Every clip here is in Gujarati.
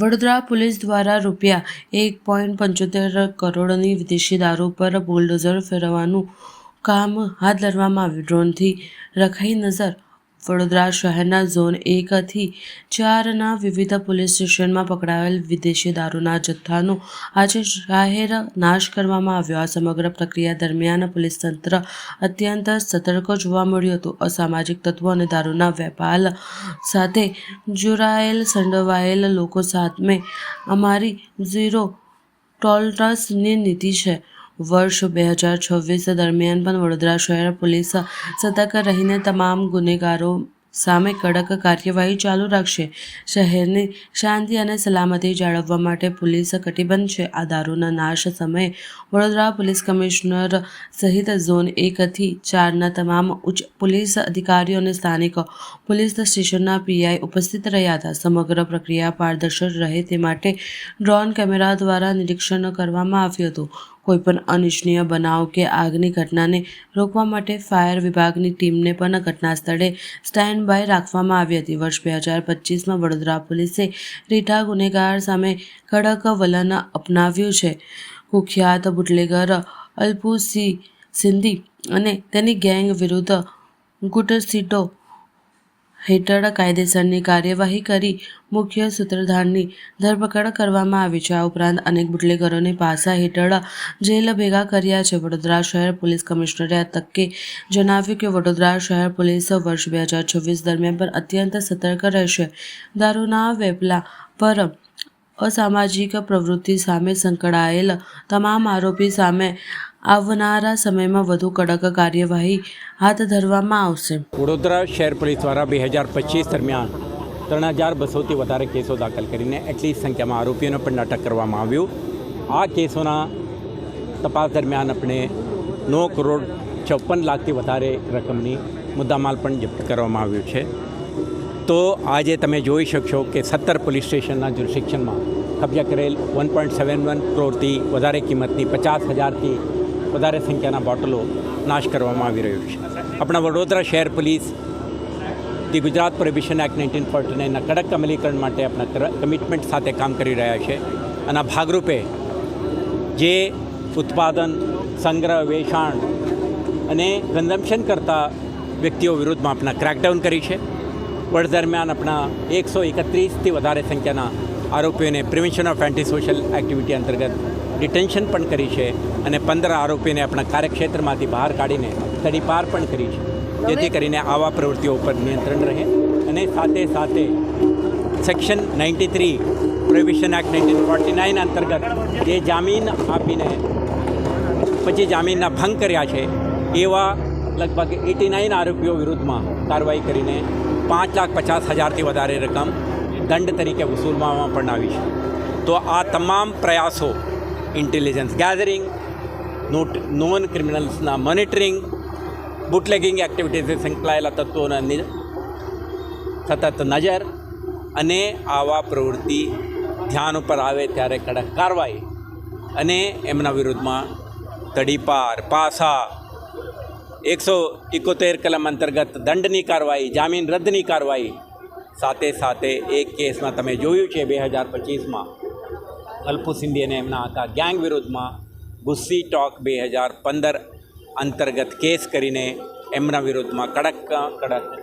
વડોદરા પોલીસ દ્વારા ₹1.75 કરોડની વિદેશી દારૂ પર બુલડોઝર ફેરવવાનું કામ હાથ ધરવામાં આવ્યું. ડ્રોનથી રખાઈ નજર. વડોદરા શહેરના ઝોન 1 થી 4ના વિવિધ પોલીસ સ્ટેશનમાં પકડાયેલ વિદેશી દારૂના જથ્થાનો આજે જાહેર નાશ કરવામાં આવ્યો. આ સમગ્ર પ્રક્રિયા દરમિયાન પોલીસ તંત્ર અત્યંત સતર્ક જોવા મળ્યું હતું. અસામાજિક તત્વો અને દારૂના વેપાર સાથે સંડોવાયેલ લોકો સામે અમારી ઝીરો ટોલરન્સની નીતિ છે. વર્ષ 2026 દરમિયાન પણ વડોદરા શહેર પોલીસ સતર્ક રહીને તમામ ગુનેગારો સામે કડક કાર્યવાહી ચાલુ રાખશે. શહેરની શાંતિ અને સલામતી જાળવવા માટે પોલીસ કટિબદ્ધ છે. આ દારૂના નાશ સમયે વડોદરા પોલીસ કમિશનર સહિત ઝોન 1 થી 4ના તમામ ઉચ્ચ પોલીસ અધિકારીઓ અને સ્થાનિક પોલીસ સ્ટેશનના પીઆઈ ઉપસ્થિત રહ્યા હતા. સમગ્ર પ્રક્રિયા પારદર્શક રહે તે માટે ડ્રોન કેમેરા દ્વારા નિરીક્ષણ કરવામાં આવ્યું હતું. કોઈપણ અનિચ્છનીય બનાવ કે આગની ઘટનાને રોકવા માટે ફાયર વિભાગની ટીમને પણ ઘટના સ્થળે સ્ટેન્ડ બાય રાખવામાં આવી હતી. વર્ષ 2025માં વડોદરા પોલીસે રીઢા ગુનેગાર સામે કડક વલણ અપનાવ્યું છે. કુખ્યાત બુટલેગર અલ્પુ સિંધી અને તેની ગેંગ વિરુદ્ધ ગુટસીટો હેઠળ કાયદેસરની કાર્યવાહી કરી મુખ્ય સૂત્રધારની ધરપકડ કરવામાં આવી છે. આ ઉપરાંત અનેક બુટલેગરોને પાસા હેઠળ જેલ ભેગા કર્યા છે. વડોદરા શહેર પોલીસ કમિશનરે આ તકે જણાવ્યું કે વડોદરા શહેર પોલીસ વર્ષ 2026 દરમિયાન પણ અત્યંત સતર્ક રહેશે. દારૂના વેપલા પર અસામાજિક પ્રવૃત્તિ સામે સંકળાયેલ તમામ આરોપી સામે આવનારા સમયમાં વધુ કડક કાર્યવાહી હાથ ધરવામાં આવશે. વડોદરા શહેર પોલીસ દ્વારા 2025 દરમિયાન 3200થી વધારે કેસો દાખલ કરીને એટલી સંખ્યામાં આરોપીઓને પણ અટક કરવામાં આવ્યું. આ કેસોના તપાસ દરમિયાન આપણે 9 કરોડ 56 લાખથી વધારે રકમની મુદ્દામાલ પણ જપ્ત કરવામાં આવ્યું છે. તો આજે તમે જોઈ શકશો કે 17 પોલીસ સ્ટેશનના જ્યુરિસ્ડિક્શનમાં કબજા કરેલ 1.71 કરોડથી વધારે કિંમતની 50,000થી વધારે સંખ્યાના બોટલો નાશ કરવામાં આવી રહ્યું છે. આપણા વડોદરા શહેર police the Gujarat prohibition act 1949ના કડક અમલીકરણ માટે આપણા કમિટમેન્ટ સાથે કામ કરી રહ્યા છે. અને ભાગરૂપે જે ઉત્પાદન, સંગ્રહ, વેચાણ અને કન્ઝમ્પશન કરતા વ્યક્તિઓ વિરુદ્ધમાં આપણા ક્રેકડાઉન કરી છે. વર્ષ દરમિયાન આપણા 131થી વધારે સંખ્યાના આરોપીઓને prevention of anti social activity અંતર્ગત ડિટેન્શન પણ કરી છે અને 15 આરોપીને આપણા કાર્યક્ષેત્રમાંથી બહાર કાઢીને તડીપાર પણ કરી છે, જેથી કરીને આવા પ્રવૃત્તિઓ ઉપર નિયંત્રણ રહે. અને સાથે સાથે સેક્શન 93 પ્રોહિબિશન એક્ટ 1949 અંતર્ગત જે જામીન આપીને પછી જામીનના ભંગ કર્યા છે એવા લગભગ 89 આરોપીઓ વિરુદ્ધમાં કાર્યવાહી કરીને 5,50,000થી વધારે રકમ દંડ તરીકે વસૂલવામાં પણ આવી છે. તો આ તમામ પ્રયાસો ઇન્ટેલિજન્સ ગેધરિંગ, નોન ક્રિમિનલ્સના મોનિટરિંગ, બુટલેગિંગ એક્ટિવિટીઝે સંકળાયેલા તત્વોના સતત નજર અને આવા પ્રવૃત્તિ ધ્યાન ઉપર આવે ત્યારે કડક કાર્યવાહી અને એમના વિરુદ્ધમાં તડીપાર, પાસા, 171 કલમ અંતર્ગત દંડની કાર્યવાહી, જામીન રદ્દની કાર્યવાહી, સાથે સાથે એક કેસમાં તમે જોયું છે 2025માં અલ્પુ સિંધી અને એમના આખા ગેંગ વિરુદ્ધમાં ગુસ્સી ટોક 2015 અંતર્ગત કેસ કરીને એમના વિરુદ્ધમાં કડક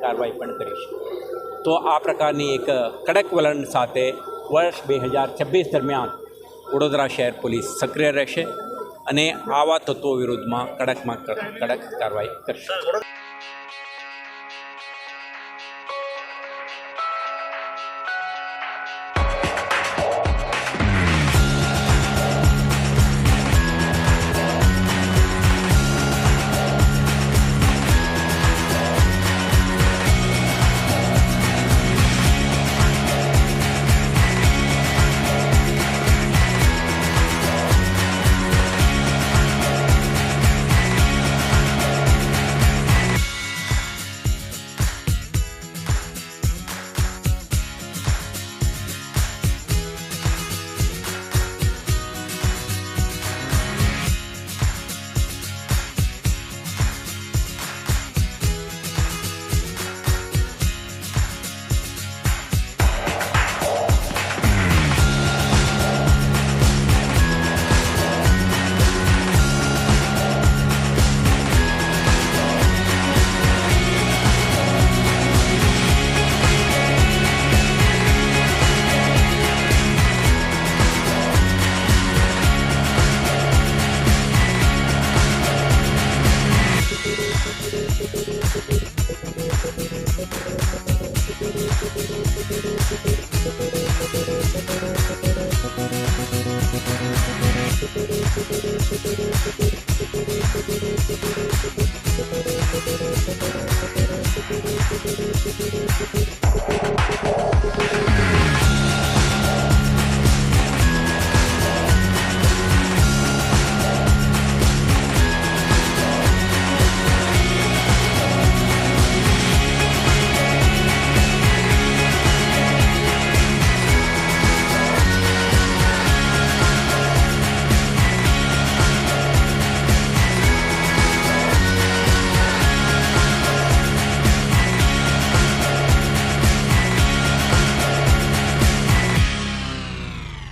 કાર્યવાહી પણ કરી છે. તો આ પ્રકારની એક કડક વલણ સાથે વર્ષ 2026 દરમિયાન વડોદરા શહેર પોલીસ સક્રિય રહેશે અને આવા તત્વો વિરુદ્ધમાં કડકમાં કડક કાર્યવાહી કરશે.